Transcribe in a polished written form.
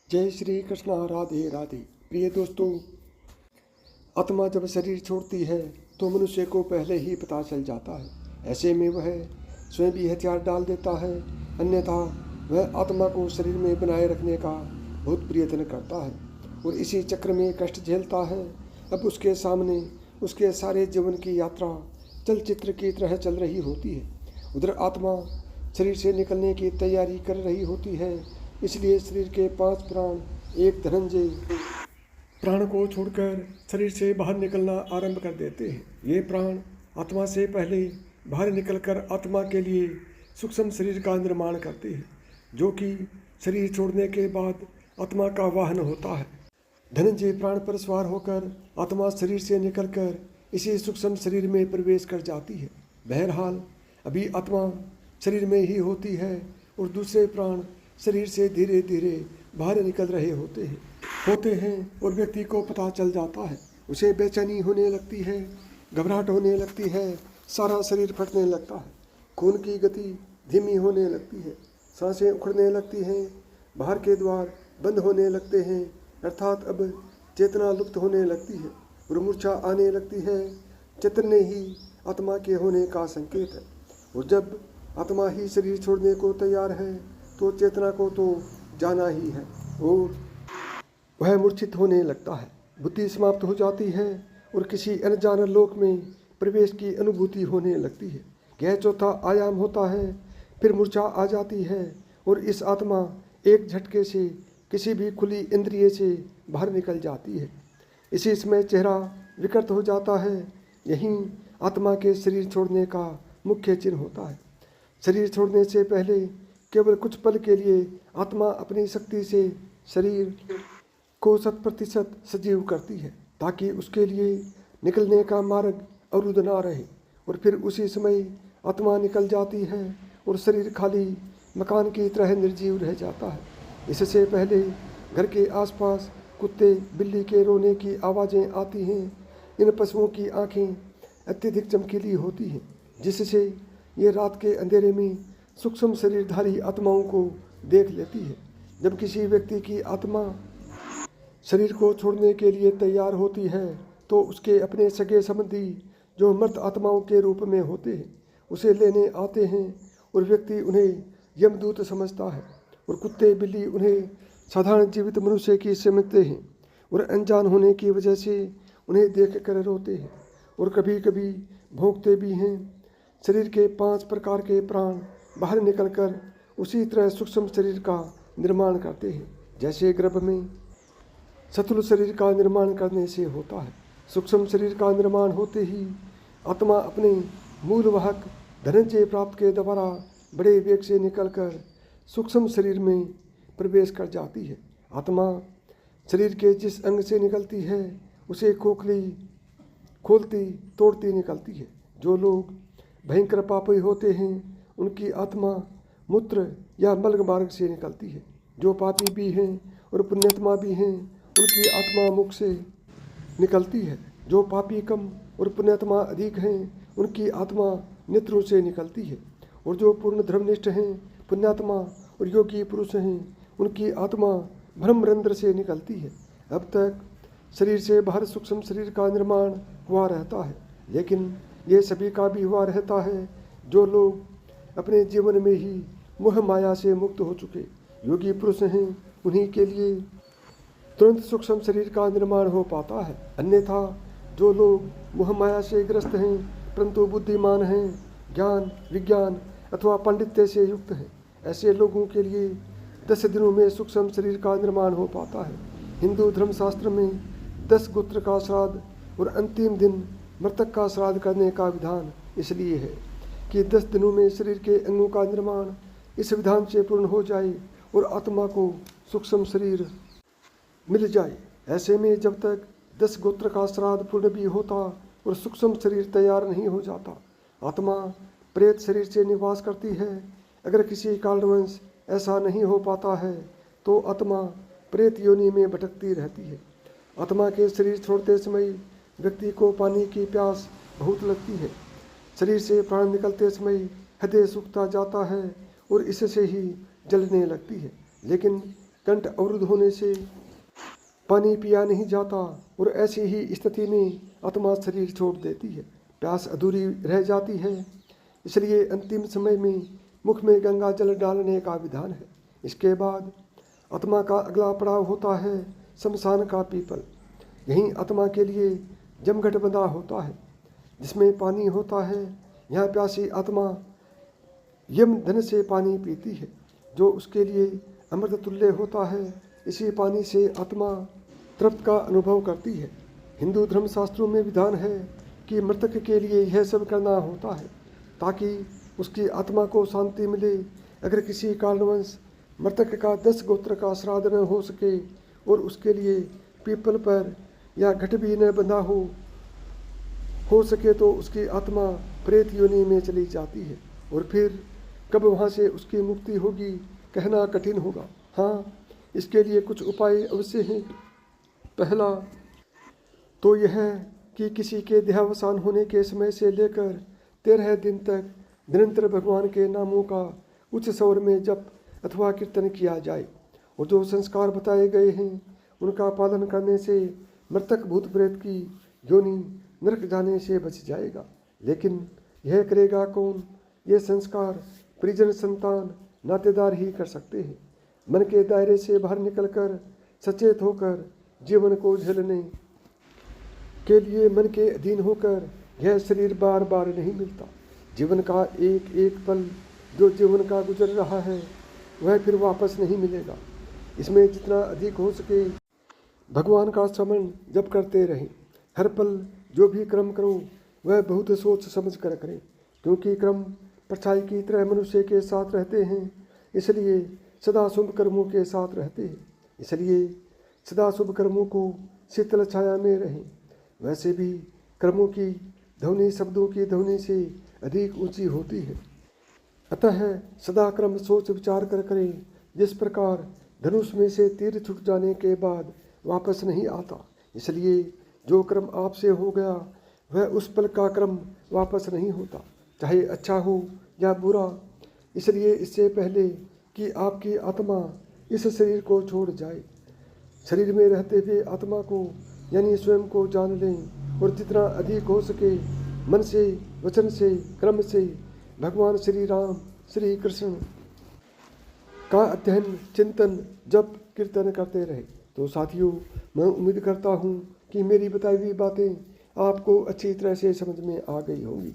जय श्री कृष्णा। राधे राधे। प्रिय दोस्तों, आत्मा जब शरीर छोड़ती है तो मनुष्य को पहले ही पता चल जाता है। ऐसे में वह स्वयं भी हथियार डाल देता है, अन्यथा वह आत्मा को शरीर में बनाए रखने का बहुत प्रयत्न करता है और इसी चक्र में कष्ट झेलता है। अब उसके सामने उसके सारे जीवन की यात्रा चलचित्र की तरह चल रही होती है। उधर आत्मा शरीर से निकलने की तैयारी कर रही होती है, इसलिए शरीर के 5 प्राण एक धनंजय प्राण को छोड़कर शरीर से बाहर निकलना आरंभ कर देते हैं। ये प्राण आत्मा से पहले बाहर निकलकर आत्मा के लिए सूक्ष्म शरीर का निर्माण करते हैं, जो कि शरीर छोड़ने के बाद आत्मा का वाहन होता है। धनंजय प्राण पर सवार होकर आत्मा शरीर से निकलकर इसी सूक्ष्म शरीर में प्रवेश कर जाती है। बहरहाल अभी आत्मा शरीर में ही होती है और दूसरे प्राण शरीर से धीरे धीरे बाहर निकल रहे होते हैं और व्यक्ति को पता चल जाता है। उसे बेचैनी होने लगती है, घबराहट होने लगती है, सारा शरीर फटने लगता है, खून की गति धीमी होने लगती है, सांसें उखड़ने लगती हैं, बाहर के द्वार बंद होने लगते हैं, अर्थात अब चेतना लुप्त होने लगती है और मूर्छा आने लगती है। चैतन्य ही आत्मा के होने का संकेत है और जब आत्मा ही शरीर छोड़ने को तैयार है तो चेतना को तो जाना ही है और वह मूर्छित होने लगता है। बुद्धि समाप्त हो जाती है और किसी अनजान लोक में प्रवेश की अनुभूति होने लगती है। यह चौथा आयाम होता है। फिर मूर्छा आ जाती है और इस आत्मा एक झटके से किसी भी खुली इंद्रिय से बाहर निकल जाती है। इसी समय चेहरा विकृत हो जाता है। यही आत्मा के शरीर छोड़ने का मुख्य चिन्ह होता है। शरीर छोड़ने से पहले केवल कुछ पल के लिए आत्मा अपनी शक्ति से शरीर को 100% सजीव करती है, ताकि उसके लिए निकलने का मार्ग अवरुद्ध ना रहे, और फिर उसी समय आत्मा निकल जाती है और शरीर खाली मकान की तरह निर्जीव रह जाता है। इससे पहले घर के आसपास कुत्ते बिल्ली के रोने की आवाज़ें आती हैं। इन पशुओं की आंखें अत्यधिक चमकीली होती हैं, जिससे ये रात के अंधेरे में सूक्ष्म शरीरधारी आत्माओं को देख लेती है। जब किसी व्यक्ति की आत्मा शरीर को छोड़ने के लिए तैयार होती है तो उसके अपने सगे संबंधी जो मृत आत्माओं के रूप में होते हैं उसे लेने आते हैं और व्यक्ति उन्हें यमदूत समझता है और कुत्ते बिल्ली उन्हें साधारण जीवित मनुष्य की समझते हैं और अनजान होने की वजह से उन्हें देख कर रोते हैं और कभी कभी भौंकते भी हैं। शरीर के 5 प्रकार के प्राण बाहर निकलकर उसी तरह सूक्ष्म शरीर का निर्माण करते हैं, जैसे गर्भ में स्थूल शरीर का निर्माण करने से होता है। सूक्ष्म शरीर का निर्माण होते ही आत्मा अपने मूल वाहक धनंजय प्राप्त के द्वारा बड़े वेग से निकलकर सूक्ष्म शरीर में प्रवेश कर जाती है। आत्मा शरीर के जिस अंग से निकलती है उसे खोलती तोड़ती निकलती है। जो लोग भयंकर पापी होते हैं उनकी आत्मा मूत्र या मल मार्ग से निकलती है। जो पापी भी हैं और पुण्यात्मा भी हैं उनकी आत्मा मुख से निकलती है। जो पापी कम और पुण्यात्मा अधिक हैं उनकी आत्मा नेत्रों से निकलती है और जो पूर्ण धर्मनिष्ठ हैं, पुण्यात्मा और योगी पुरुष हैं उनकी आत्मा ब्रह्मरंध्र से निकलती है। अब तक शरीर से बाहर सूक्ष्म शरीर का निर्माण हुआ रहता है, लेकिन ये सभी का भी हुआ रहता है जो लोग अपने जीवन में ही मोह माया से मुक्त हो चुके योगी पुरुष हैं। उन्हीं के लिए तुरंत सूक्ष्म शरीर का निर्माण हो पाता है। अन्यथा जो लोग मोह माया से ग्रस्त हैं परंतु बुद्धिमान हैं, ज्ञान विज्ञान अथवा पांडित्य से युक्त हैं, ऐसे लोगों के लिए 10 दिनों में सूक्ष्म शरीर का निर्माण हो पाता है। हिंदू धर्मशास्त्र में 10 गोत्र का श्राद्ध और अंतिम दिन मृतक का श्राद्ध करने का विधान इसलिए है कि 10 दिनों में शरीर के अंगों का निर्माण इस विधान से पूर्ण हो जाए और आत्मा को सूक्ष्म शरीर मिल जाए। ऐसे में जब तक 10 गोत्र का श्राद्ध पूर्ण भी होता और सूक्ष्म शरीर तैयार नहीं हो जाता, आत्मा प्रेत शरीर से निवास करती है। अगर किसी कारणवश ऐसा नहीं हो पाता है तो आत्मा प्रेत योनि में भटकती रहती है। आत्मा के शरीर छोड़ते समय व्यक्ति को पानी की प्यास बहुत लगती है। शरीर से प्राण निकलते समय हृदय सूखता जाता है और इससे ही जलने लगती है। लेकिन कंठ अवरुद्ध होने से पानी पिया नहीं जाता और ऐसी ही स्थिति में आत्मा शरीर छोड़ देती है, प्यास अधूरी रह जाती है। इसलिए अंतिम समय में मुख में गंगा जल डालने का विधान है। इसके बाद आत्मा का अगला पड़ाव होता है शमशान का पीपल। यहीं आत्मा के लिए जमघट बंधा होता है जिसमें पानी होता है। यहाँ प्यासी आत्मा यम धन से पानी पीती है जो उसके लिए अमृत तुल्य होता है। इसी पानी से आत्मा तृप्त का अनुभव करती है। हिंदू धर्मशास्त्रों में विधान है कि मृतक के लिए यह सब करना होता है ताकि उसकी आत्मा को शांति मिले। अगर किसी कारणवश मृतक का 10 गोत्र का श्राद्ध न हो सके और उसके लिए पीपल पर या घट भी न बंधा हो सके तो उसकी आत्मा प्रेत योनि में चली जाती है और फिर कब वहाँ से उसकी मुक्ति होगी कहना कठिन होगा। हाँ, इसके लिए कुछ उपाय अवश्य हैं। पहला तो यह कि किसी के देहावसान होने के समय से लेकर 13 दिन तक निरंतर भगवान के नामों का उच्च स्वर में जप अथवा कीर्तन किया जाए और जो संस्कार बताए गए हैं उनका पालन करने से मृतक भूत प्रेत की योनि नरक जाने से बच जाएगा। लेकिन यह करेगा कौन? ये संस्कार परिजन, संतान, नातेदार ही कर सकते हैं। मन के दायरे से बाहर निकलकर सचेत होकर जीवन को झेलने के लिए मन के अधीन होकर यह शरीर बार बार नहीं मिलता। जीवन का एक एक पल जो जीवन का गुजर रहा है वह फिर वापस नहीं मिलेगा। इसमें जितना अधिक हो सके भगवान का स्मरण जप करते रहें। हर पल जो भी कर्म करो वह बहुत सोच समझ कर करें, क्योंकि कर्म परछाई की तरह मनुष्य के साथ रहते हैं, इसलिए सदा शुभ कर्मों के साथ रहते हैं। इसलिए सदा शुभ कर्मों को शीतल छाया में रहें। वैसे भी कर्मों की ध्वनि शब्दों की ध्वनि से अधिक ऊंची होती है। अतः सदा कर्म सोच विचार कर करें। जिस प्रकार धनुष में से तीर छूट जाने के बाद वापस नहीं आता, इसलिए जो कर्म आपसे हो गया वह उस पल का कर्म वापस नहीं होता, चाहे अच्छा हो या बुरा। इसलिए इससे पहले कि आपकी आत्मा इस शरीर को छोड़ जाए, शरीर में रहते हुए आत्मा को यानी स्वयं को जान लें और जितना अधिक हो सके मन से, वचन से, कर्म से भगवान श्री राम, श्री कृष्ण का अध्ययन, चिंतन, जप, कीर्तन करते रहे। तो साथियों, मैं उम्मीद करता हूँ कि मेरी बताई हुई बातें आपको अच्छी तरह से समझ में आ गई होंगी।